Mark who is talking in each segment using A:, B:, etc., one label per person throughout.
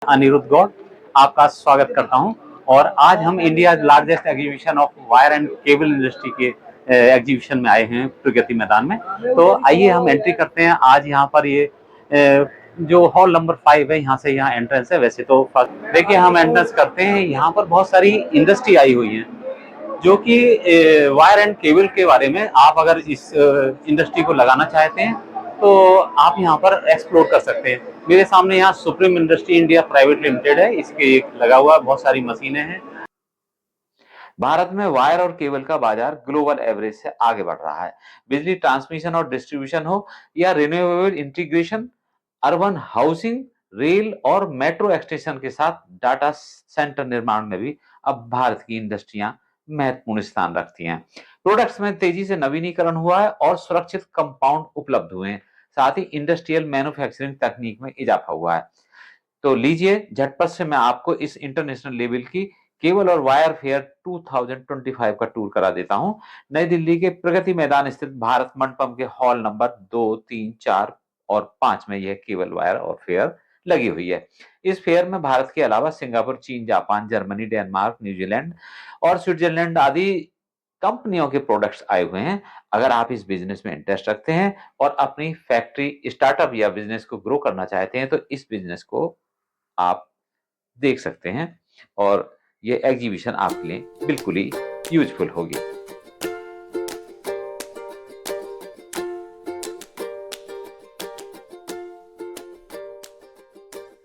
A: अनिरुद्ध गौड़ आपका स्वागत करता हूं। और आज हम India largest exhibition of wire and cable industry के एग्जीबिशन में आए हैं प्रगति मैदान में। तो आइए हम एंट्री करते हैं। आज यहाँ पर ये जो हॉल नंबर 5 है, यहाँ से यहाँ एंट्रेंस है। वैसे तो देखिए हम एंट्रेंस करते हैं, यहाँ पर बहुत सारी इंडस्ट्री आई हुई है जो कि वायर एंड केबल के बारे में आप अगर इस इंडस्ट्री को लगाना चाहते हैं तो आप यहाँ पर एक्सप्लोर कर सकते हैं। मेरे सामने यहाँ supreme industry India private limited है, इसके एक लगा हुआ बहुत सारी मशीनें हैं। भारत में वायर और केबल का बाजार ग्लोबल एवरेज से आगे बढ़ रहा है। बिजली ट्रांसमिशन और डिस्ट्रीब्यूशन हो या renewable integration, urban housing, rail और मेट्रो एक्सटेंशन के साथ डाटा सेंटर निर्माण में भी अब भारत की इंडस्ट्रियां महत्वपूर्ण स्थान रखती हैं। प्रोडक्ट्स में तेजी से नवीनीकरण हुआ है और सुरक्षित कंपाउंड उपलब्ध हुए हैं। साथ ही इंडस्ट्रियल मैन्युफैक्चरिंग तकनीक में इजाफा हुआ है। तो लीजिए झटपट से मैं आपको इस इंटरनेशनल लेवल की केबल और वायर फेयर 2025 का टूर करा देता हूं। नई दिल्ली के प्रगति मैदान स्थित भारत मंडपम के हॉल नंबर 2, 3, 4 और 5 में यह केबल वायर और फेयर लगी हुई है। इस फेयर में भारत के अलावा सिंगापुर, चीन, जापान, जर्मनी, डेनमार्क, न्यूजीलैंड और स्विट्जरलैंड आदि कंपनियों के प्रोडक्ट्स आए हुए हैं। अगर आप इस बिजनेस में इंटरेस्ट रखते हैं और अपनी फैक्ट्री, स्टार्टअप या बिजनेस को ग्रो करना चाहते हैं तो इस बिजनेस को आप देख सकते हैं और ये एग्जीबिशन आपके लिए बिल्कुल ही यूजफुल होगी।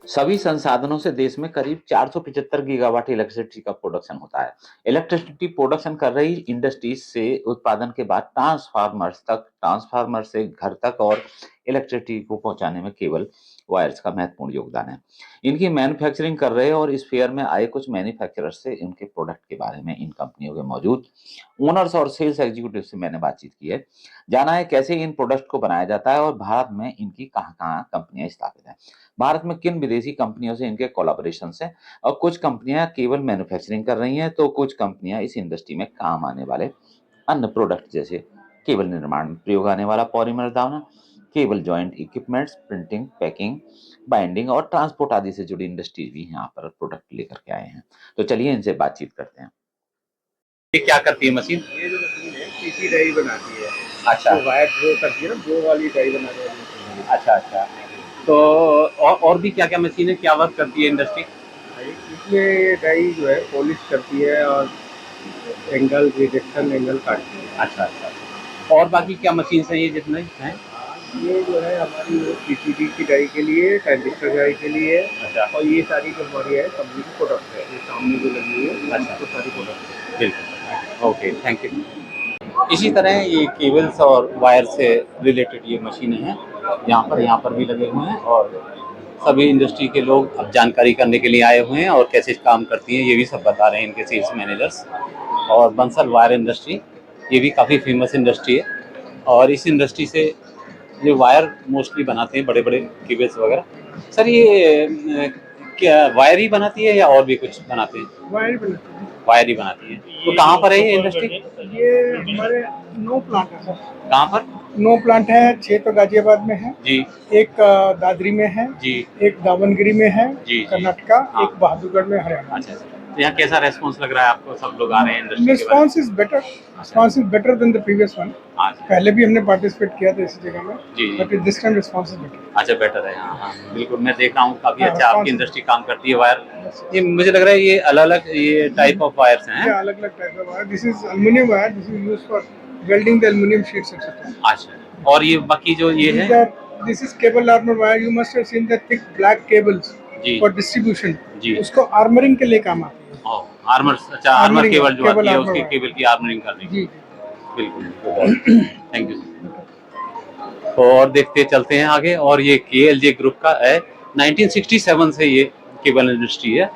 A: सभी संसाधनों से देश में करीब 475 गीगावाट इलेक्ट्रिसिटी का प्रोडक्शन होता है। इलेक्ट्रिसिटी प्रोडक्शन कर रही इंडस्ट्रीज से उत्पादन के बाद ट्रांसफार्मर्स तक, ट्रांसफार्मर से घर तक और इलेक्ट्रिसिटी को पहुंचाने में केबल वायर्स का महत्वपूर्ण योगदान है। इनकी मैन्युफैक्चरिंग कर रहे और इस फेयर में आए कुछ मैन्युफैक्चरर्स से इनके प्रोडक्ट के बारे में, इन कंपनियों के मौजूद ओनर्स और सेल्स एग्जीक्यूटिव से मैंने बातचीत की है। जाना है कैसे इन प्रोडक्ट को बनाया जाता है और भारत में इनकी कहाँ-कहाँ कंपनियां स्थापित हैं। भारत में किन विदेशी कंपनियों से इनके कोलैबोरेशंस हैं और कुछ कंपनियां केवल मैन्युफैक्चरिंग कर रही हैं तो कुछ कंपनियां इस इंडस्ट्री में काम आने वाले अन्य प्रोडक्ट जैसे केबल निर्माण में प्रयोग आने वाला पॉलीमर दाना, cable joint equipments, printing, packing, binding और ट्रांसपोर्ट आदि से जुड़ी इंडस्ट्रीज भी यहाँ पर प्रोडक्ट लेकर के आए हैं। तो चलिए इनसे बातचीत करते हैं। ये क्या करती है मशीन?
B: ये जो मशीन है पीसी डाई बनाती है।
A: अच्छा,
B: तो वायर ड्रो करती है ना, ड्रो वाली डाई बनाने वाली मशीन है।
A: अच्छा अच्छा। तो और भी क्या क्या मशीन है, क्या वर्क करती है इंडस्ट्री?
B: इसमें डाई जो है पॉलिश करती है और एंगल रिडक्शन एंगल काटती है।
A: अच्छा अच्छा। और बाकी क्या मशीन है ये जितने हैं?
B: ये जो है हमारी पीसीबी की डाई के लिए, ट्रांजिस्टर डाई के लिए।
A: अच्छा।
B: और ये सारी जो हमारी है कंपनी की प्रोडक्ट है, ये सामने जो लगी हुई है।
A: अच्छा।
B: तो सारी प्रोडक्ट है।
A: बिल्कुल, ओके, थैंक यू। इसी तरह ये केबल्स और वायर से रिलेटेड ये मशीनें हैं, यहाँ पर भी लगे हुए हैं और सभी इंडस्ट्री के लोग अब जानकारी करने के लिए आए हुए हैं और कैसे काम करती हैं ये भी सब बता रहे हैं इनके सेल्स मैनेजर्स। और बंसल वायर इंडस्ट्री ये भी काफ़ी फेमस इंडस्ट्री है और इस इंडस्ट्री से जो वायर मोस्टली बनाते हैं, बड़े बड़े केबल्स वगैरह। सर ये क्या वायर ही बनाती है या और भी कुछ बनाते हैं?
B: वायर बनाती है।
A: वायर ही बनाती है। तो कहाँ पर है ये इंडस्ट्री?
B: ये हमारे 9 प्लांट है सर।
A: कहाँ पर?
B: 9 प्लांट है, 6 तो गाजियाबाद में है
A: जी
B: एक दादरी में है
A: जी
B: एक दावनगिरी में है
A: जी
B: कर्नाटका,
A: हाँ।
B: एक बहादुरगढ़ में हरियाणा।
A: अच्छा अच्छा। तो यहाँ कैसा रेस्पॉन्स लग रहा है आपको? सब लोग आ रहे हैं इंडस्ट्री के बारे
B: response is better, response is better than the previous one.
A: में? अच्छा
B: पहले भी हमने पार्टिसिपेट किया था इसी जगह में,
A: जी जी।
B: But this time response is better.
A: अच्छा, बेटर है। हाँ हाँ बिल्कुल, मैं देख रहा हूँ काफ़ी
B: हाँ,
A: अच्छा आपकी
B: response-
A: इंडस्ट्री काम करती है। वायर ये मुझे लग रहा है ये अलग अलग ये टाइप ऑफ वायर्स हैं।
B: ये अलग अलग टाइप का wire, this is aluminium wire, this is used for welding the aluminium sheets etcetera.
A: अच्छा, और ये बाकी जो ये है?
B: This is cable armour wire, you must have seen the thick black cables
A: जी
B: फॉर डिस्ट्रीब्यूशन।
A: जी।
B: उसको आर्मरिंग के लिए काम आती है।
A: आर्मर, अच्छा आर्मर
B: Armoring,
A: केबल जो
B: केबल
A: आती है
B: armor
A: उसकी
B: वायर।
A: केबल की आर्मरिंग करनी।
B: जी
A: बिल्कुल, थैंक यू। तो और देखते चलते हैं आगे। और ये KLJ ग्रुप का है, 1967 से ये केबल इंडस्ट्री है।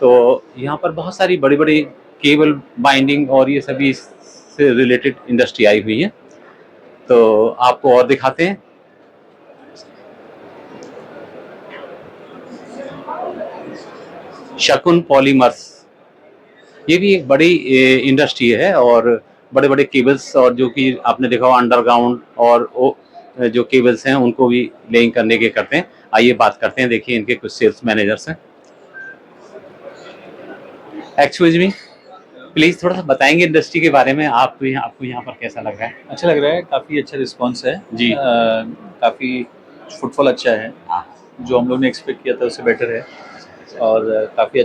A: तो यहाँ पर बहुत सारी बड़ी बड़ी केबल बाइंडिंग और ये सभी से रिलेटेड इंडस्ट्री आई हुई है। तो आपको और दिखाते हैं। शकुन पॉलीमर्स ये भी एक बड़ी इंडस्ट्री है और बड़े बड़े केबल्स और जो कि आपने देखा अंडरग्राउंड और जो केबल्स हैं उनको भी लेइंग करने के करते हैं। आइए बात करते हैं, देखिए इनके कुछ सेल्स मैनेजर्स हैं। एक्सक्यूज मी, प्लीज थोड़ा सा बताएंगे इंडस्ट्री के बारे में, आपको यहाँ पर कैसा लग रहा है?
C: अच्छा लग रहा है, काफ़ी अच्छा रिस्पांस है
A: जी।
C: काफ़ी फुटफॉल अच्छा है,
A: हाँ।
C: जो हम लोग ने एक्सपेक्ट किया था उससे बेटर है। और काफ़ी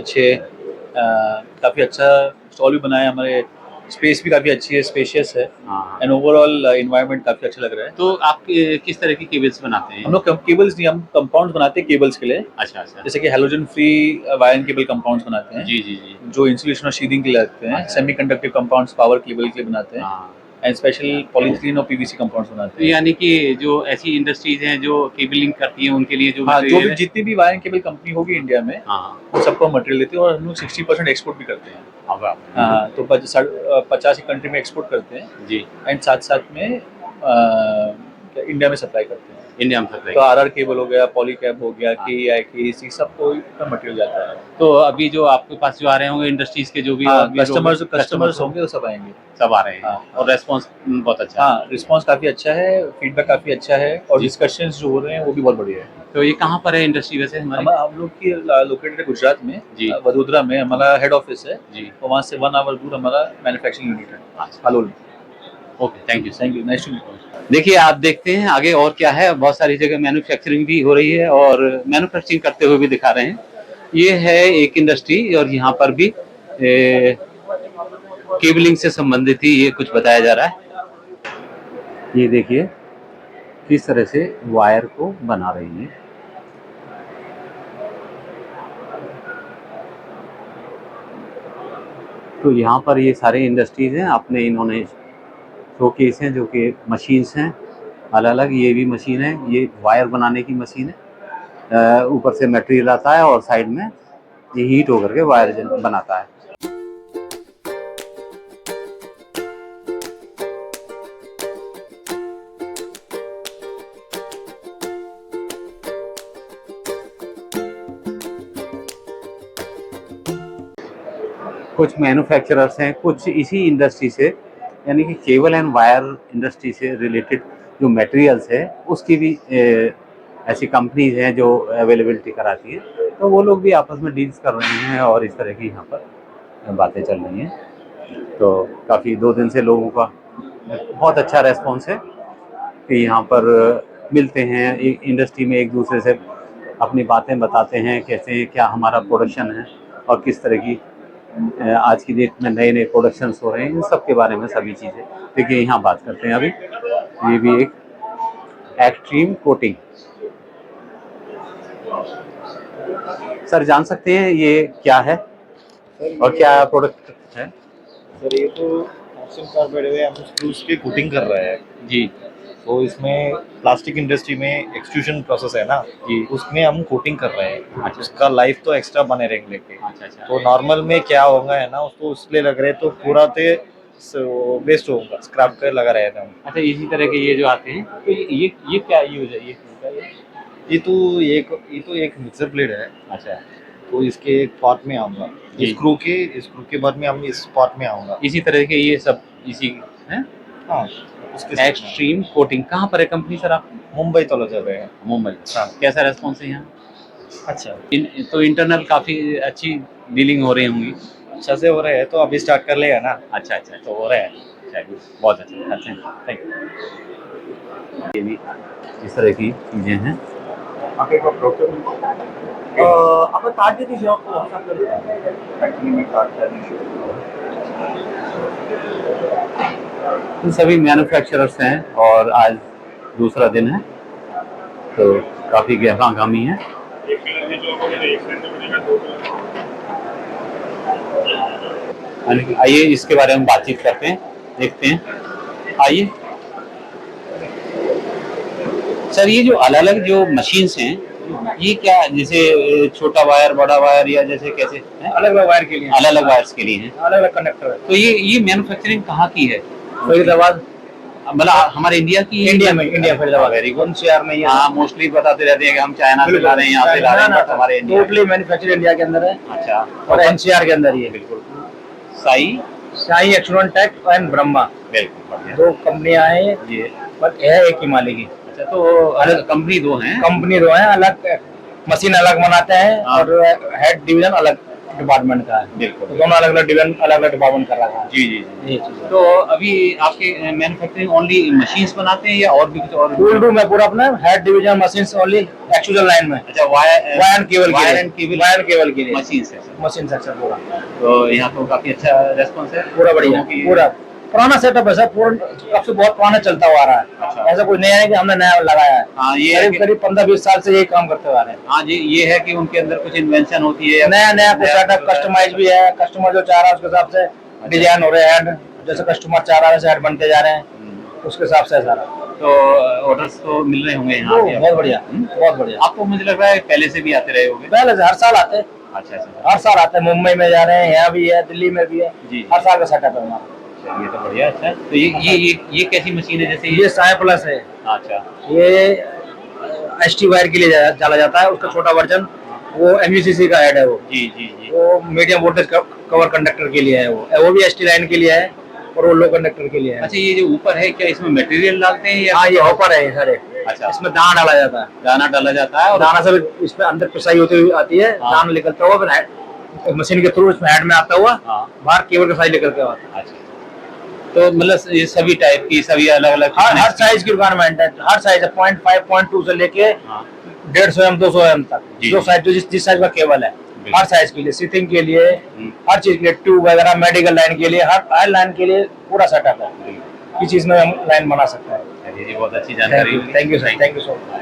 C: अच्छा स्टॉल भी बनाया है, हमारे स्पेस भी काफ़ी अच्छी है, स्पेशियस है
A: हाँ।
C: एंड ओवरऑल इन्वायरमेंट काफ़ी अच्छा लग रहा है।
A: तो आप किस तरह की केबल्स बनाते हैं?
C: हम लोग केबल्स नहीं, हम कंपाउंड्स बनाते हैं केबल्स के लिए,
A: अच्छा अच्छा।
C: जैसे कि halogen free wire and cable compounds बनाते हैं,
A: जी जी जी।
C: जो इंसुलेशन और शीथिंग के लिए लगते हैं।
A: अच्छा।
C: सेमीकंडक्टिव कंपाउंड्स पावर केबल के लिए बनाते हैं
A: हाँ।
C: एंड स्पेशल पॉलीथीन और पीवीसी कंपाउंड्स बनाते
A: तो
C: हैं।
A: यानी कि जो ऐसी इंडस्ट्रीज हैं जो केबलिंग करती हैं उनके लिए जो
C: हाँ, जो
A: मटेरियल
C: भी
A: है।
C: जितनी भी वायर एंड केबल कंपनी होगी इंडिया में,
A: हाँ
C: वो सबको मटेरियल देते हैं और हम लोग 60% एक्सपोर्ट भी करते हैं।
A: हाँ। वाह।
C: हाँ, तो 50 कंट्री में एक्सपोर्ट करते हैं
A: जी।
C: एंड साथ साथ में इंडिया में सप्लाई करते हैं।
A: इंडिया में सप्लाई।
C: तो आरआर केबल हो गया, पॉलीकैब हो गया, केईआई, केईसी, सबको का मटेरियल जाता है।
A: तो अभी जो आपके पास जो आ रहे होंगे इंडस्ट्रीज के जो भी
C: हाँ,
A: अभी लोग हैं,
C: कस्टमर्स होंगे तो सब आएंगे।
A: सब आ रहे हैं।
C: हाँ।
A: और रेस्पॉन्स बहुत अच्छा है।
C: हाँ, रिस्पांस काफ़ी अच्छा है, फीडबैक काफ़ी अच्छा है और
A: जी।
C: डिस्कशंस जो हो रहे हैं वो भी बहुत बढ़िया है।
A: तो ये कहाँ पर है इंडस्ट्री वैसे हमारी?
C: हम लोग की लोकेटेड है गुजरात में,
A: जी।
C: वडोदरा में हमारा हेड ऑफिस है,
A: जी।
C: तो वहाँ से 1 आवर दूर हमारा मैन्युफैक्चरिंग यूनिट है,
A: अच्छा।
C: Halol.
A: Okay, thank you,
C: nice to meet you.
A: देखिए आप देखते हैं आगे और क्या है, बहुत सारी जगह मैन्युफैक्चरिंग भी हो रही है और मैन्युफैक्चरिंग करते हुए भी दिखा रहे हैं। ये है एक इंडस्ट्री और यहाँ पर भी केबलिंग से संबंधित ही ये कुछ बताया जा रहा है। ये देखिए किस तरह से वायर को बना रही है। तो यहाँ पर ये सारे इंडस्ट्रीज हैं, अपने इन्होंने शोकेस हैं जो कि मशीन्स हैं अलग अलग। ये भी मशीन है, ये वायर बनाने की मशीन है। ऊपर से मटेरियल आता है और साइड में ये हीट होकर के वायर बनाता है। कुछ मैन्युफैक्चरर्स हैं, कुछ इसी इंडस्ट्री से यानी कि केबल एंड वायर इंडस्ट्री से रिलेटेड जो मटेरियल्स है उसकी भी ऐसी कंपनीज हैं जो अवेलेबिलिटी कराती है। तो वो लोग भी आपस में डील्स कर रहे हैं और इस तरह की यहाँ पर बातें चल रही हैं। तो काफ़ी 2 दिन से लोगों का बहुत अच्छा रेस्पॉन्स है कि यहाँ पर मिलते हैं, इंडस्ट्री में एक दूसरे से अपनी बातें बताते हैं, कैसे क्या हमारा प्रोडक्शन है और किस तरह की आज की डेट में नए नए प्रोडक्शंस हो रहे हैं, इन सब के बारे में सभी चीज़ें देखिए यहाँ बात करते हैं। अभी ये भी एक एक्सट्रीम कोटिंग। सर जान सकते हैं ये क्या है और क्या प्रोडक्ट है?
D: सर ये तो कैल्शियम कार्बाइड है, हम स्क्रूज की कोटिंग कर रहे हैं
A: जी
D: तो इसमें प्लास्टिक इंडस्ट्री में एक्सट्रूजन प्रोसेस है ना
A: जी।
D: उसमें हम कोटिंग कर रहे हैं।
A: अच्छा।
D: उसका लाइफ तो एक्स्ट्रा बने रहेंगे के।
A: अच्छा अच्छा।
D: तो नॉर्मल में क्या होगा है ना, उसको उसलिए लग रहे तो पूरा ते वेस्ट होगा, स्क्रैप कर लगा रहे थे हम।
A: अच्छा, इसी तरह के ये जो आते हैं तो ये क्या यूज है ये?
D: ये तो एक मिक्सर प्लेट है।
A: अच्छा,
D: तो इसके एक पार्ट में आऊँगा,
A: जी।
D: स्क्रू के बाद में हम इस पार्ट में आऊँगा।
A: इसी तरह के ये सब इसी हैं।
D: हाँ, उसके
A: एक्सट्रीम कोटिंग कहाँ पर है कंपनी सर आप?
D: मुंबई तो लग रहे हैं।
A: मुंबई।
D: हाँ।
A: कैसा रेस्पॉन्स है यहाँ?
D: अच्छा,
A: तो इंटरनल काफ़ी अच्छी डीलिंग हो रही होंगी।
D: अच्छा से हो रहे हैं तो अभी स्टार्ट कर लेगा ना,
A: अच्छा अच्छा
D: तो हो रहा है।
A: चलिए बहुत अच्छा। अच्छा, थैंक यू। ये भी इस तरह की चीज़ें हैं।
B: आपण कार्ड देते जेव्हा व्हॉट्सअप फॅक्टरी में कार्ड
A: तो सभी मैन्युफैक्चरर्स हैं और आज दूसरा दिन है तो काफ़ी गहमागामी है। आइए इसके बारे में बातचीत करते हैं, देखते हैं। आइए सर, ये जो अलग अलग जो मशीन्स हैं ये क्या, जैसे छोटा वायर बड़ा वायर या जैसे कैसे हैं?
B: अलग अलग वायर के लिए,
A: अलग अलग वायर्स के लिए हैं।
B: अलग अलग कंडक्टर है।
A: तो ये मैन्युफैक्चरिंग कहाँ की है?
B: फरीदाबाद,
A: मतलब हमारे इंडिया की?
B: India Faridabad.
A: Very good.
B: NCR में ये
A: हाँ, मोस्टली बताते रहते हैं कि हम चाइना से ला रहे हैं, यहाँ से ला रहे हैं, बट हमारे इंडिया।
B: टोटली मैन्युफैक्चर इंडिया के अंदर है
A: अच्छा।
B: और NCR के अंदर ही है।
A: बिल्कुल। साई
B: शाही एक्सट्रूजन टेक एंड ब्रह्मा,
A: बिल्कुल बढ़िया।
B: 2 कंपनियां हैं
A: ये
B: पर है एक ही मालिक ही।
A: अच्छा, तो अलग कंपनी 2 हैं?
B: कंपनी 2 है, अलग मशीन अलग बनाते हैं
A: हाँ।
B: और हेड डिवीजन अलग
E: डिपार्टमेंट का है।
A: बिल्कुल।
E: तो दोनों अलग अलग डिपार्टमेंट कर रहा है।
A: जी जी जी।
E: ये चीज़ है।
A: तो अभी आपके मैन्युफैक्चरिंग ओनली मशीन्स बनाते हैं या और भी कुछ और?
E: टूल रूम है पूरा अपना, head division machine only extrusion line में।
A: अच्छा, वायर
E: वायर केबल के लिए
A: मशीन से।
E: मशीन सेक्शन पूरा
A: तो यहाँ तो काफी अच्छा रेस्पॉन्स है,
E: पूरा बढ़िया,
A: लोगों की।
E: पूरा पुराना सेटअप है सर, कब से बहुत पुराना चलता हुआ आ रहा
A: अच्छा।
E: है। ऐसा कोई नया है कि हमने नया लगाया है।
A: हाँ, ये है
E: करीब
A: कि-
E: करीब 15-20 साल से यही काम करते हुए आ रहे हैं।
A: हाँ जी, ये है कि उनके अंदर कुछ इन्वेंशन होती है,
E: नया कुछ सेटअप कस्टमाइज भी है, कस्टमर जो चाह रहा है उसके हिसाब से डिजाइन हो रहे हैं, जैसे कस्टमर चाह रहा है वैसे हेड बनते जा रहे हैं, उसके हिसाब से है सारा।
A: तो ऑर्डर्स तो मिल रहे होंगे यहाँ भी
E: बहुत बढ़िया, बहुत बढ़िया।
A: आपको? मुझे लग रहा है पहले से भी आते रहे होंगे।
E: पहले से हर साल आते हैं,
A: अच्छा अच्छा।
E: हर साल आते हैं। मुंबई में जा रहे हैं, यहाँ भी है, दिल्ली में भी है,
A: जी।
E: हर साल का सेटअप है हमारा।
A: ये तो बढ़िया। अच्छा, तो ये कैसी मशीन है? जैसे
E: ये साय प्लस है,
A: अच्छा
E: ये ST वायर के लिए डाला जाता है। उसका छोटा वर्जन वो MUCC का हेड है, वो
A: जी जी जी।
E: वो मीडियम वोल्टेज कवर कंडक्टर के लिए है, वो भी ST लाइन के लिए है और वो लो कंडक्टर के लिए है।
A: अच्छा, ये जो ऊपर है क्या इसमें मटेरियल डालते हैं या?
E: हाँ, ये हॉपर है सर।
A: अच्छा,
E: इसमें दाना डाला जाता है,
A: दाना डाला जाता है और
E: दाना से इसमें अंदर पिसाई होती हुई आती है,
A: हाँ।
E: दाना निकलता हुआ फिर मशीन के थ्रू इसमें हेड में आता हुआ
A: हाँ।
E: बाहर केबल के साइज निकल के आता है।
A: अच्छा, तो मतलब ये सभी टाइप की, सभी अलग अलग
E: हर साइज की रिक्वायरमेंट है, हर साइज है 0.5 0.2 से लेके
A: हाँ।
E: 150 mm 200 mm तक,
A: जी।
E: जो साइज जिस साइज का केबल है,
A: बिल्कुल।
E: हर साइज के लिए, सीथिंग के लिए, हर चीज के लिए, ट्यूब वगैरह, मेडिकल लाइन के लिए, हर लाइन के लिए पूरा सेटअप है। किस चीज में हम लाइन बना सकते हैं।
A: चलिए जी, बहुत अच्छी जानकारी।
E: Thank you sir, thank you so much.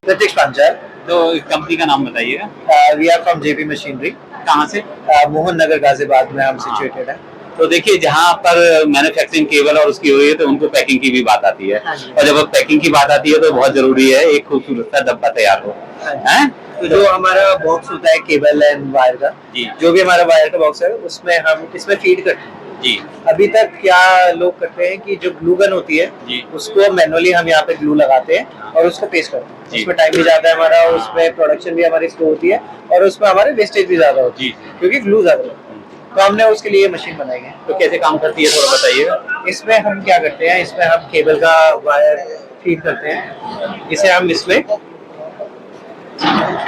E: Pratik Panchal,
A: तो कंपनी का नाम बताइएगा।
E: We are from JP machinery,
A: कहाँ से?
E: मोहन नगर गाजियाबाद में हम सिचुएटेड है।
A: तो देखिए, जहाँ पर मैन्युफैक्चरिंग केबल और उसकी हुई है तो उनको पैकिंग की भी बात आती है, और जब पैकिंग की बात आती है तो बहुत जरूरी है एक खूबसूरत सा डब्बा तैयार हो, हैं?
E: तो जो हमारा बॉक्स होता है केबल एंड वायर का,
A: जी
E: जो भी हमारा वायर का बॉक्स है उसमें हम इसमें फीड करते हैं।
A: जी
E: अभी तक क्या लोग करते हैं कि जो ग्लू गन होती है
A: जी
E: उसको मैनुअली हम यहाँ पे ग्लू लगाते हैं और उसको पेस्ट करते हैं।
A: जी।
E: उसमें टाइम भी ज्यादा है हमारा, उसमें प्रोडक्शन भी हमारी स्लो होती है और उसमें हमारे वेस्टेज भी ज्यादा होती
A: जी।
E: है क्योंकि ग्लू ज्यादा होता है। तो हमने उसके लिए मशीन बनाई है।
A: तो कैसे काम करती है थोड़ा बताइएगा।
E: इसमें हम क्या करते हैं, इसमें हम केबल का वायर फीड करते हैं, इसे हम इसमें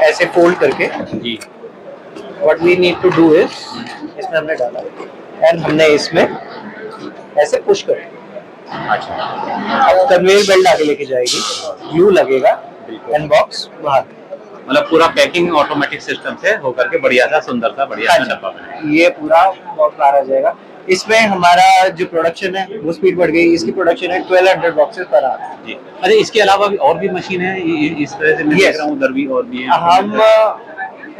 E: ऐसे फोल्ड करके,
A: जी
E: what we need to do is, इसमें हमने डाला एंड हमने इसमें ऐसे पुश कर,
A: अच्छा,
E: अब कन्वेयर बेल्ट आगे लेके जाएगी, ग्लू लगेगा एंड बॉक्स बाहर।
A: मतलब पूरा पैकिंग ऑटोमेटिक सिस्टम से होकर के बढ़िया सा सुंदर सा बढ़िया सा डब्बा बने।
E: ये पूरा बॉक्स बाहर आ जाएगा। इसमें हमारा जो प्रोडक्शन है वो स्पीड बढ़ गई, इसकी प्रोडक्शन है 1200 बॉक्सेस पर आवर।
A: जी। अच्छा, इसके अलावा भी और भी मशीन है इस तरह से? मैं
E: Yes.
A: देख रहा हूँ उधर भी और भी है।
E: हम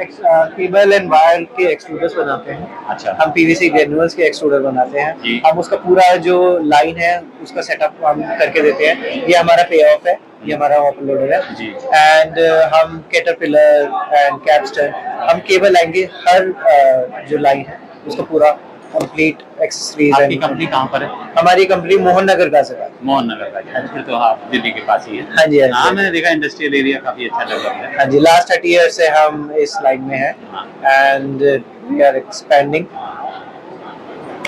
E: केबल एंड वायर के एक्सट्रूडर्स बनाते हैं,
A: अच्छा,
E: हम PVC ग्रेन्यूल्स के एक्सट्रूडर बनाते हैं,
A: जी।
E: हम उसका पूरा जो लाइन है उसका सेटअप हम करके देते हैं। ये हमारा पे ऑफ है, ये हमारा अपलोडर है
A: जी।
E: एंड हम कैटरपिलर एंड कैप्स्टन, हम केबल लाएंगे हर जो लाइन है उसका पूरा कंप्लीट एक्सेसरीज।
A: आपकी कंपनी कहाँ पर है?
E: हमारी कंपनी मोहन नगर गाजियाबाद।
A: मोहन नगर का है। फिर तो आप दिल्ली के पास ही है।
E: हाँ जी, हाँ जी।
A: हाँ, मैंने देखा इंडस्ट्रियल एरिया काफी अच्छा डेवलप है।
E: हाँ जी, लास्ट 30 ईयर से हम इस लाइन में हैं and we are expanding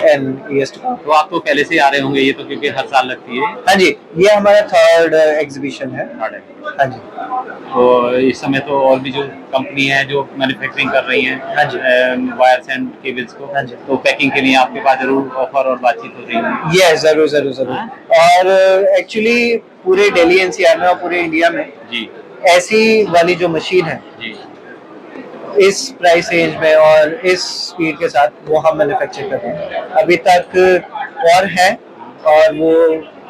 E: and years to come।
A: तो आप तो पहले से ही आ रहे होंगे, ये तो क्योंकि हर साल लगती है।
E: हाँ जी, ये हमारा 3rd एग्जीबिशन है। हाँ जी,
A: तो इस समय तो और भी जो कंपनी है जो मैन्युफैक्चरिंग कर रही हैं
E: हाँ जी।
A: वायर्स एंड केबल्स को,
E: हाँ जी।
A: तो पैकिंग के लिए आपके पास जरूर ऑफर और बातचीत हो रही है।
E: ये जरूर जरूर जरूर। और एक्चुअली पूरे दिल्ली NCR में और पूरे इंडिया में
A: जी
E: ऐसी वाली जो मशीन है
A: जी
E: इस प्राइस रेंज में और इस स्पीड के साथ वो हम मैन्युफैक्चर करते हैं अभी तक और है, और वो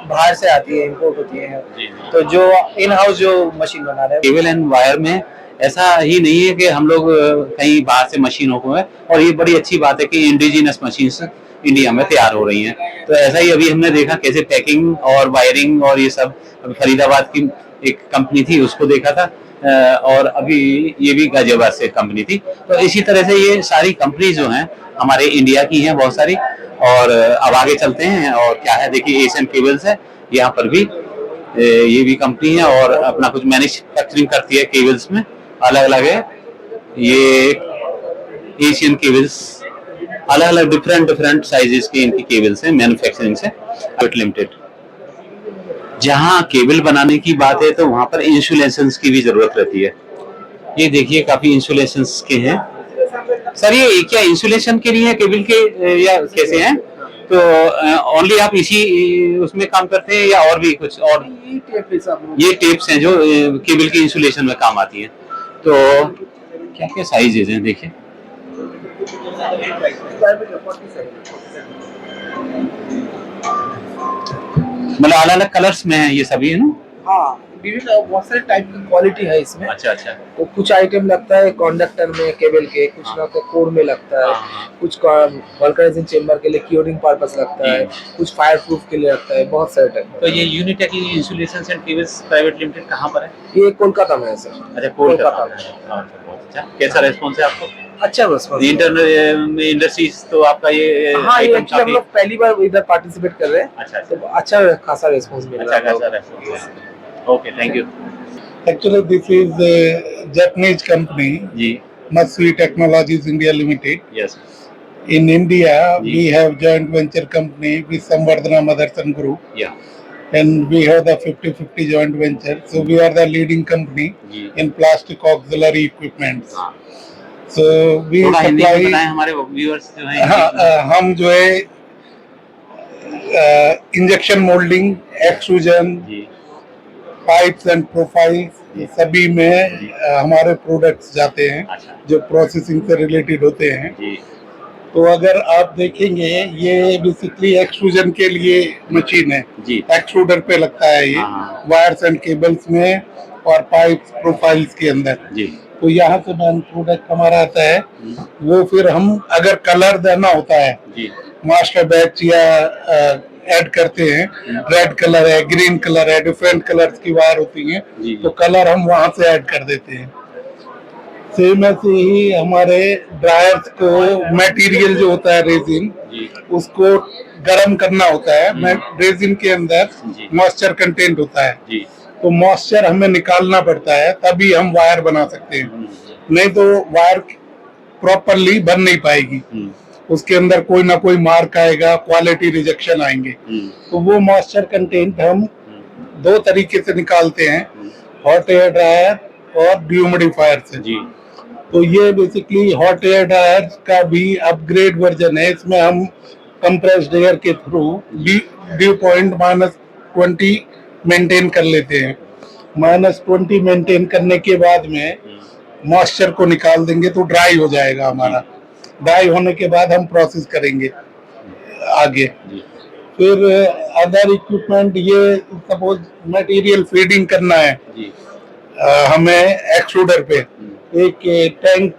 E: बाहर से आती है, इंपोर्ट होती है।
A: जी।
E: तो जो इन हाउस जो मशीन बना रहे हैं,
A: केबल एंड वायर में ऐसा ही नहीं है कि हम लोग कहीं बाहर से मशीनों को है, और ये बड़ी अच्छी बात है कि इंडिजिनस मशीन्स इंडिया में तैयार हो रही हैं। तो ऐसा ही अभी हमने देखा कैसे पैकिंग और वायरिंग और ये सब, अभी फरीदाबाद की एक कंपनी थी उसको देखा था, और अभी ये भी गाजियाबाद से कंपनी थी। तो इसी तरह से ये सारी कंपनी जो हैं हमारे इंडिया की हैं बहुत सारी। और अब आगे चलते हैं, और क्या है देखिए, एशियन केबल्स है यहाँ पर भी, ये भी कंपनी है और अपना कुछ मैन्युफैक्चरिंग करती है केबल्स में, अलग अलग है। ये एशियन केबल्स अलग अलग डिफरेंट साइजेस की इनकी केबल्स हैं मैन्युफैक्चरिंग से प्राइवेट लिमिटेड। जहाँ केबल बनाने की बात है तो वहां पर इंसुलेशंस की भी जरूरत रहती है। ये देखिए काफी इंसुलेशंस के हैं सर। ये क्या इंसुलेशन के लिए है केबल के या कैसे हैं? तो ओनली आप इसी उसमें काम करते हैं या और भी कुछ और? ये टेप्स हैं जो केबल के इंसुलेशन में काम आती हैं। तो क्या क्या साइजेज हैं देखिए। मतलब अलग अलग कलर्स में है ये सभी है ना?
E: हाँ, विभिन्न बहुत सारे टाइप की क्वालिटी है इसमें।
A: अच्छा अच्छा।
E: तो कुछ आइटम लगता है कंडक्टर में केबल के, कुछ लगता है कोर में लगता है, कुछ वल्कनाइजिंग चेंबर के लिए क्योरिंग पर्पस लगता है, कुछ फायर प्रूफ के लिए लगता है, बहुत सारे टाइप।
A: तो ये Unitech insulation and cables private limited कहाँ पर है?
E: ये कोलकाता में है सर।
A: अच्छा कोलकाता में। अच्छा, कैसा रेस्पॉन्स है आपको?
E: अच्छा रेस्पॉन्स।
A: इंटरनल इंडस्ट्रीज तो आपका ये
E: हाँ, ये एक्चुअली हम लोग पहली बार इधर पार्टिसिपेट कर रहे हैं।
A: अच्छा
E: तो अच्छा खासा रेस्पॉन्स मिल रहा है।
A: अच्छा खासा response. Okay, thank you.
F: Actually, this is a Japanese company,
A: जी
F: Matsui Technologies India Limited.
A: Yes
F: In India,
A: Ji.
F: we have joint venture company with Samvardhana Motherson Group,
A: या
F: and we have the 50-50 joint venture. So we are the leading company
A: जी
F: in plastic auxiliary equipment.
A: हाँ।
F: So we
A: थोड़ा हिंदी में
F: supply.
A: बताएं हमारे viewers जो हैं।
F: हाँ, हम जो है इंजेक्शन मोल्डिंग, एक्सट्रूजन,
A: जी
F: पाइप्स एंड प्रोफाइल्स सभी में हमारे प्रोडक्ट्स जाते हैं
A: अच्छा
F: जो प्रोसेसिंग से रिलेटेड होते हैं।
A: जी
F: तो अगर आप देखेंगे ये बेसिकली एक्सट्रूजन के लिए मशीन है,
A: जी
F: एक्सट्रूडर पे लगता है ये
A: हाँ।
F: वायर्स एंड केबल्स में और पाइप्स प्रोफाइल्स के अंदर।
A: जी
F: तो यहाँ से मैन प्रोडक्ट हमारा आता है, वो फिर हम अगर कलर देना होता है,
A: जी
F: मास्टर बैच या ऐड करते हैं, रेड कलर है, ग्रीन कलर है, डिफरेंट कलर्स की वायर होती हैं,
A: जी
F: तो कलर हम वहां से ऐड कर देते हैं। सेम ऐसे ही हमारे ड्रायर्स को मटेरियल जो होता है रेजिन,
A: जी
F: उसको गर्म करना होता है। रेजिन के अंदर
A: जी
F: मॉइस्चर कंटेंट होता है,
A: जी
F: तो मॉइस्चर हमें निकालना पड़ता है, तभी हम वायर बना सकते हैं। नहीं तो वायर प्रॉपरली बन नहीं पाएगी, उसके अंदर कोई ना कोई मार्क आएगा, क्वालिटी रिजेक्शन आएंगे। तो वो मॉइस्चर कंटेंट हम दो तरीके से निकालते हैं, हॉट एयर ड्रायर और डिह्यूमिडिफायर से।
A: जी
F: तो ये बेसिकली हॉट एयर ड्रायर का भी अपग्रेड वर्जन है। इसमें हम कंप्रेस्ड एयर के थ्रू ड्यू पॉइंट -20 मेंटेन कर लेते हैं। -20 मेंटेन करने के बाद में मॉइस्चर को निकाल देंगे तो ड्राई हो जाएगा हमारा। ड्राई होने के बाद हम प्रोसेस करेंगे आगे। फिर अदर इक्विपमेंट, ये सपोज मटेरियल फीडिंग करना है
A: जी
F: हमें एक्सट्रूडर पे, एक टैंक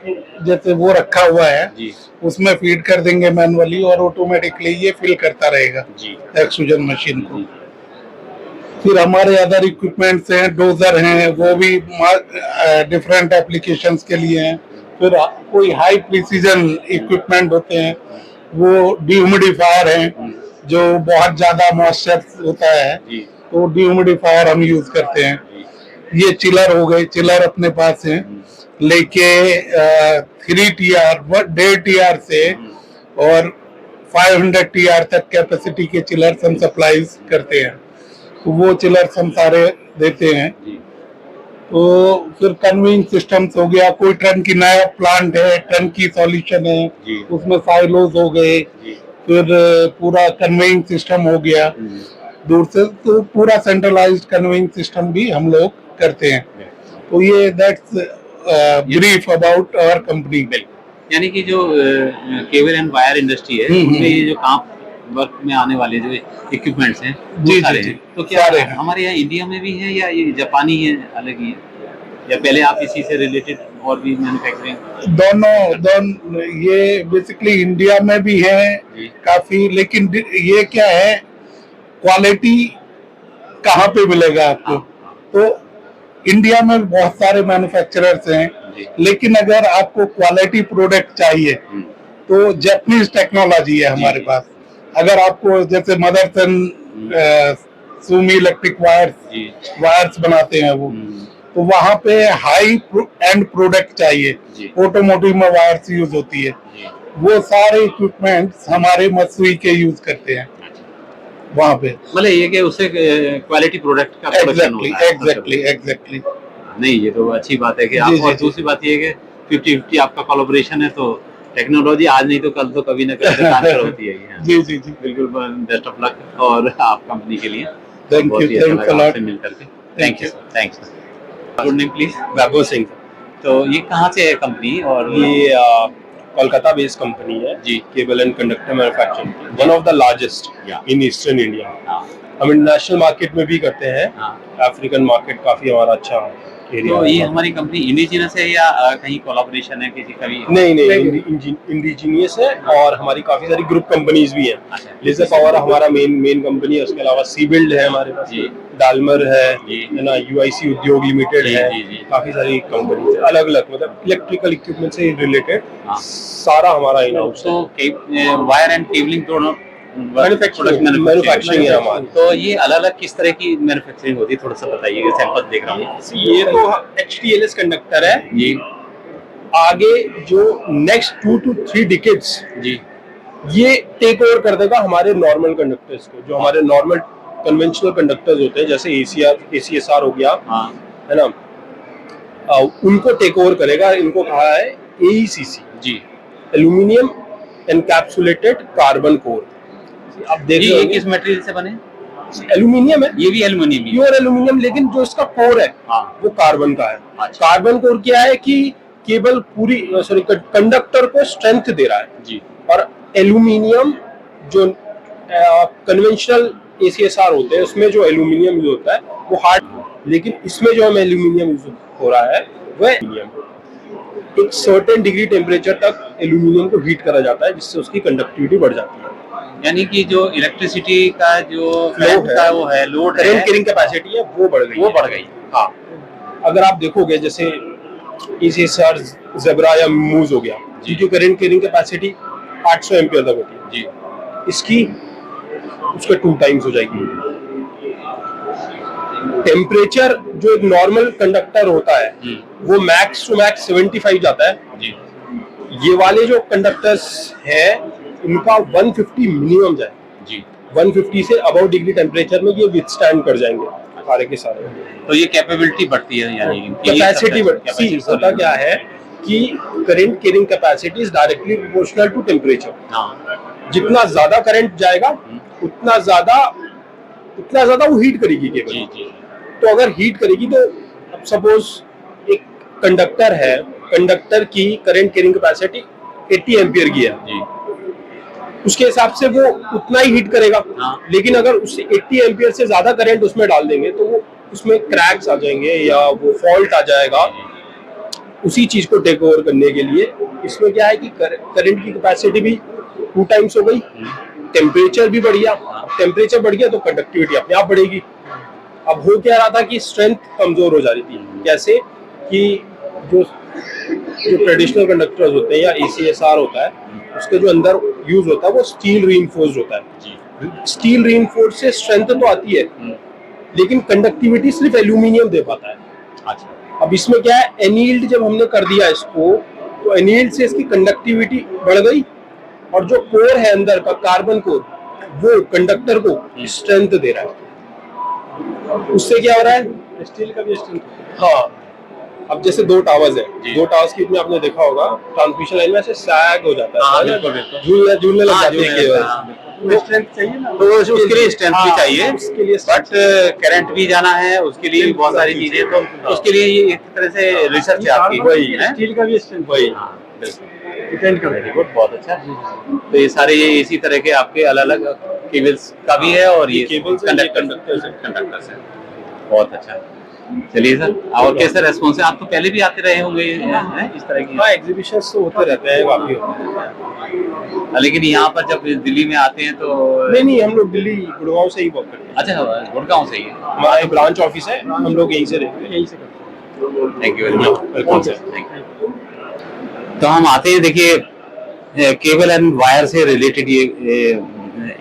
F: जैसे वो रखा हुआ है,
A: जी
F: उसमें फीड कर देंगे मैनुअली और ऑटोमेटिकली ये फिल करता रहेगा
A: जी
F: एक्सट्रूजन मशीन को। फिर हमारे अदर इक्विपमेंट्स हैं, डोजर हैं, वो भी डिफरेंट एप्लीकेशंस के लिए हैं। फिर कोई हाई प्रिसीजन इक्विपमेंट होते हैं, वो डिह्यूमिडिफायर हैं, जो बहुत ज्यादा मॉइस्चर होता है, तो डिह्यूमिडिफायर हम यूज करते हैं। ये चिलर हो गए, चिलर अपने पास है, लेके 3 TR 1.5 TR से और 500 TR तक कैपेसिटी के चिलर्स हम सप्लाईज करते हैं। तो वो चिलर्स हम सारे देते हैं। तो फिर कन्वेइंग सिस्टम्स हो गया, कोई टन की नया प्लांट है, टन की सॉल्यूशन है, उसमें साइलोज हो गए, फिर पूरा कन्वेइंग सिस्टम हो गया दूर से, तो पूरा सेंट्रलाइज्ड कन्वेइंग सिस्टम भी हम लोग करते हैं। तो ये that's brief about our company.
A: यानी कि जो केबल एंड वायर इंडस्ट्री है उसमें ये जो काम वर्क में आने वाले जो इक्विपमेंट्स हैं वो सारे हैं। तो क्या
F: सारे हैं।
A: हमारे यहाँ इंडिया में भी है या ये जापानी है अलग ही है, या पहले आप इसी से रिलेटेड और भी मैन्युफैक्चरिंग?
F: दोनों ये बेसिकली इंडिया में भी है काफी, लेकिन ये क्या है, क्वालिटी कहाँ पे मिलेगा आपको? तो इंडिया में बहुत सारे मैन्युफैक्चरर्स हैं, लेकिन अगर आपको क्वालिटी प्रोडक्ट चाहिए तो जापानीज टेक्नोलॉजी है हमारे पास। अगर आपको जैसे मदरसन सुमी इलेक्ट्रिक वायर्स बनाते हैं वो, तो वहां पे हाई एंड प्रोडक्ट चाहिए, ऑटोमोटिव में वायर्स यूज होती है, वो सारे इक्विपमेंट्स हमारे मत्सुई के यूज करते हैं वहां पे।
A: मतलब ये कि उससे क्वालिटी प्रोडक्ट का प्रोडक्शन होता है।
F: एग्जैक्टली।
A: नहीं, ये तो अच्छी बात है कि आप,
D: जी, जी,
A: और
D: जी।
A: दूसरी बात ये है कि 50-50 आपका कोलैबोरेशन है, तो टेक्नोलॉजी आज नहीं तो कल तो कभी ना कभी ट्रांसफर होती है ये।
F: जी जी जी
A: बिल्कुल, बेस्ट ऑफ लक और आप कंपनी के लिए।
F: Thank
A: बहुत
F: you,
A: ही अच्छा
F: thanks a
A: लगा
F: lot.
A: आपसे मिल करके। Thank you, thanks. Good name please.
C: Vaibhav Singh
A: तो ये कहाँ से है कंपनी? और
C: ये कोलकाता बेस्ड कंपनी है
A: जी।
C: Cable and conductor manufacturing, one of the largest
A: Yeah.
C: In eastern India.
A: हाँ,
C: हम इंटरनेशनल मार्केट में भी करते हैं,
A: हाँ।
C: अफ्रीकन मार्केट काफी हमारा अच्छा एरिया
A: तो ये
C: है।
A: हमारी कंपनी इंडिजिनस है या कहीं कोलैबोरेशन है किसी का भी?
C: नहीं, इंडिजीनियस है, और हमारी काफी सारी ग्रुप कंपनीज भी हैं।
A: अच्छा।
C: लेजर पावर हमारा मेन कंपनी है, उसके अलावा सी बिल्ड है हमारे पास,
A: जी।
C: डालमर
A: जी।
C: है ना, यूआईसी उद्योग लिमिटेड
A: जी,
C: है,
A: जी, जी।
C: काफी सारी कंपनीज है अलग अलग, मतलब इलेक्ट्रिकल इक्विपमेंट से रिलेटेड
A: हाँ।
C: सारा हमारा इन हाउस
A: तो वायर एंड केबलिंग दोनों
C: मैन्युफैक्चरिंग है हमारी।
A: तो ये अलग अलग किस तरह की मैन्युफैक्चरिंग होती है, थोड़ा सा बताइएगा, सैंपल देख रहा हूँ।
C: ये तो HTLS कंडक्टर है,
A: जी
C: आगे जो नेक्स्ट 2 to 3 डिकेड्स
A: जी
C: ये टेक ओवर कर देगा हमारे नॉर्मल कंडक्टर्स को, जो हमारे नॉर्मल कन्वेंशनल कंडक्टर्स होते हैं, जैसे ACSR हो गया,
A: हाँ
C: है ना, उनको टेक ओवर करेगा। इनको कहा है AECC,
A: जी।
C: Aluminium encapsulated carbon core. आप देख
A: ये
C: रहे
A: किस मटेरियल से बने?
C: होंगे एल्यूमिनियम है,
A: ये भी एल्युमिनियम ही?
C: प्योर एल्यूमिनियम, लेकिन जो इसका कोर है
A: हाँ।
C: वो कार्बन का है।
A: अच्छा।
C: कार्बन कोर क्या है कि केबल पूरी कंडक्टर को स्ट्रेंथ दे रहा है,
A: जी
C: और एल्यूमिनियम जो कन्वेंशनल ACSR होते हैं उसमें जो एल्यूमिनियम यूज होता है वो हार्ड, लेकिन इसमें जो हमें एल्यूमिनियम यूज हो रहा है वह एल्यूमिनियम एक सर्टेन डिग्री टेम्परेचर तक एल्यूमिनियम को हीट करा जाता है, जिससे उसकी कंडक्टिविटी बढ़ जाती है।
A: यानी कि जो इलेक्ट्रिसिटी का जो
C: Flow
A: करंट
C: है,
A: का वो है, लोड है,
C: करंट कैरिंग कैपेसिटी है वो बढ़ गई,
A: वो बढ़ गई।
C: हाँ, अगर आप देखोगे जैसे ACSR ज़ेब्रा या मूज हो गया, जिनकी करंट कैरिंग कैपेसिटी 800 एम्पियर तक होती है,
A: जी
C: इसकी उसका 2 टाइम्स हो जाएगी। टेम्परेचर जो एक नॉर्मल कंडक्टर होता है वो मैक्स टू मैक्स 75 जाता है,
A: जी
C: ये वाले जो कंडक्टर्स हैं इनका 150 मिनिमम जाए,
A: जी।
C: 150 से अबव डिग्री टेम्परेचर में ये विथस्टैंड कर जाएंगे सारे के सारे।
A: तो ये कैपेबिलिटी बढ़ती है, यानी
C: कैपेसिटी होता क्या है कि current carrying capacity is directly proportional to temperature.
A: हाँ
C: जितना ज्यादा करंट जाएगा उतना ज्यादा वो हीट करेगी केबल।
A: जी जी
C: तो अगर हीट करेगी तो अब सपोज एक कंडक्टर है, कंडक्टर की करंट कैरिंग कैपेसिटी 80 एम्पियर की है,
A: जी
C: उसके हिसाब से वो उतना ही हीट करेगा।
A: हाँ।
C: लेकिन अगर उससे 80 एम्पियर से ज्यादा करंट उसमें डाल देंगे तो वो उसमें क्रैक्स आ जाएंगे या वो फॉल्ट आ जाएगा। उसी चीज को टेक ओवर करने के लिए इसमें क्या है कि करंट की कैपेसिटी भी 2 टाइम्स हो गई, टेम्परेचर भी बढ़ गया। टेम्परेचर बढ़ गया तो कंडक्टिविटी अपने आप बढ़ेगी। अब हो क्या रहा था कि स्ट्रेंथ कमजोर हो जा रही थी। कैसे कि जो ट्रेडिशनल कंडक्टर्स होते हैं या ACSR होता है उसके जो अंदर यूज होता है वो स्टील रीइंफोर्स्ड होता है। स्टील रीइंफोर्स्ड से स्ट्रेंथ तो आती है लेकिन कंडक्टिविटी सिर्फ एल्यूमिनियम दे पाता है।
A: अच्छा।
C: अब इसमें क्या है, एनील्ड जब हमने कर दिया इसको तो एनील्ड से इसकी कंडक्टिविटी बढ़ गई और जो कोर है अंदर का कार्बन कोर वो कंडक्टर को स्ट्रेंथ दे रहा है। उससे क्या हो रहा है, स्टील का भी स्ट्रेंथ। हाँ, अब जैसे 2 टावर्स है, 2 टावर्स की में आपने देखा होगा ट्रांसमिशन लाइन में ऐसे सैग हो जाता है, झूलने लग जाती है केबल।
B: स्ट्रेंथ चाहिए ना,
A: तो उसके लिए स्ट्रेंथ भी चाहिए,
C: उसके लिए
A: बट करंट भी जाना है, उसके लिए भी बहुत सारी चीजें, तो उसके लिए ये एक तरह से रिसर्च है आपकी।
C: वही
A: है?
B: स्टील का भी स्ट्रेंथ
C: वही
B: डिपेंड करता
A: वेरी गुड, बहुत अच्छा। तो ये सारे ये इसी तरह के आपके अलग अलग केबल्स का भी है और ये
C: केबल्स
A: कंडक्टर्स है। बहुत अच्छा। चलिए सर, और कैसा रेस्पॉन्स है? आप तो पहले भी आते रहे होंगे इस तरह की।
C: हाँ, एग्जीबिशंस तो होते रहते हैं, काफी होते हैं।
A: लेकिन यहाँ पर जब दिल्ली में आते हैं तो
C: नहीं, हम लोग दिल्ली गुड़गांव से ही वर्क करते हैं।
A: अच्छा, गुड़गांव से ही है।
C: हमारा एक ब्रांच ऑफिस है, हम लोग यहीं से रहते हैं, यहीं से करते हैं।
A: Thank you very much, welcome sir, thank you. तो हम आते हैं, देखिए केबल एंड वायर से रिलेटेड ये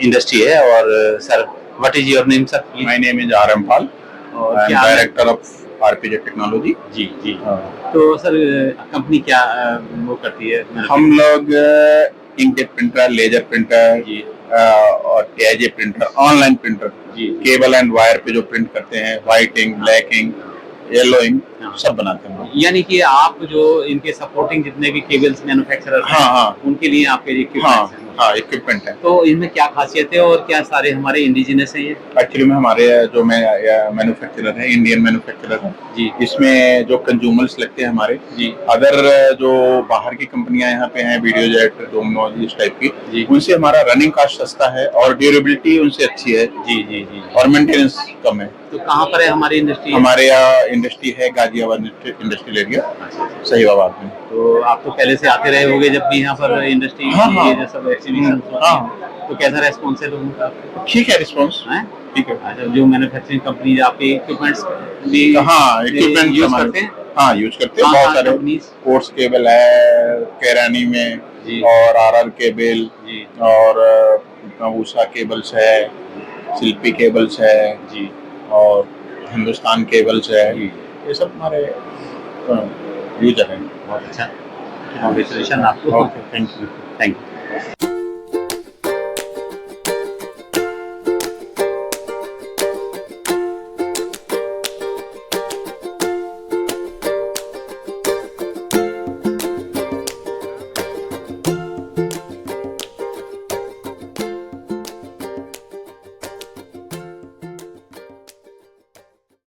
A: इंडस्ट्री है। और sir, what is your name sir?
G: My name is R.M. Pal.
A: और
G: I am
A: क्या
G: director of RPJ Technology.
A: जी जी। तो सर कंपनी क्या वो करती है?
G: हम लोग इंकजेट प्रिंटर, लेजर प्रिंटर
A: जी
G: और TIJ प्रिंटर, ऑनलाइन प्रिंटर,
A: जी।
G: केबल एंड वायर पे जो प्रिंट करते हैं, व्हाइटिंग, ब्लैकिंग, येलोइंग
A: हाँ।
G: सब बनाते हैं हम लोग।
A: यानी कि आप जो इनके सपोर्टिंग जितने भी केबल्स मैन्युफैक्चरर
G: हाँ, हाँ।
A: उनके लिए आपके
G: हाँ
A: इक्विपमेंट्स हैं।
G: हाँ इक्विपमेंट है।
A: तो इनमें क्या खासियत है और क्या सारे हमारे इंडिजिनस है ये?
G: एक्चुअली में हमारे जो मैन्युफैक्चरर है, इंडियन मैन्युफैक्चरर है
A: जी
G: इसमें जो कंज्यूमर्स लगते हैं हमारे
A: जी
G: अगर जो बाहर की कंपनियां यहाँ पे हैं वीडियोजेट, डोमिनोज इस टाइप
A: जी।
G: की, उनसे हमारा रनिंग कास्ट सस्ता है और ड्यूरेबिलिटी उनसे अच्छी है
A: जी जी जी।
G: और मेंटेनेंस कम है।
A: तो कहाँ पर है हमारी इंडस्ट्री?
G: हमारे यहाँ इंडस्ट्री है गाजियाबाद इंडस्ट्रियल एरिया, सहीबाबाद में।
A: तो आप तो पहले से आते रहे होंगे जब भी यहाँ पर इंडस्ट्री
G: हाँ, हाँ।
A: ये सब एग्जीबिशन
G: हाँ।
A: तो कैसा रेस्पॉन्स है लोगों का?
G: ठीक है रिस्पॉन्स,
A: हैं?
G: ठीक है।
A: अच्छा, जो मैन्युफैक्चरिंग कंपनी आपके इक्विपमेंट्स भी
G: हाँ इक्विपमेंट
A: यूज करते हैं?
G: हाँ यूज करते हैं
A: कहाँ
G: बहुत सारे।
A: कंपनीज?
G: कोर्स केबल है केरानी में
A: जी।
G: और आरआर केबल
A: जी
G: और उषा केबल्स है, शिल्पी केबल्स है
A: जी
G: और हिंदुस्तान केबल्स है,
A: जी।
G: ये सब हमारे यूजर हैं।
A: बहुत अच्छा, कॉन्ग्रेचुलेशन आपको।
G: Okay thank you.
A: Thank you.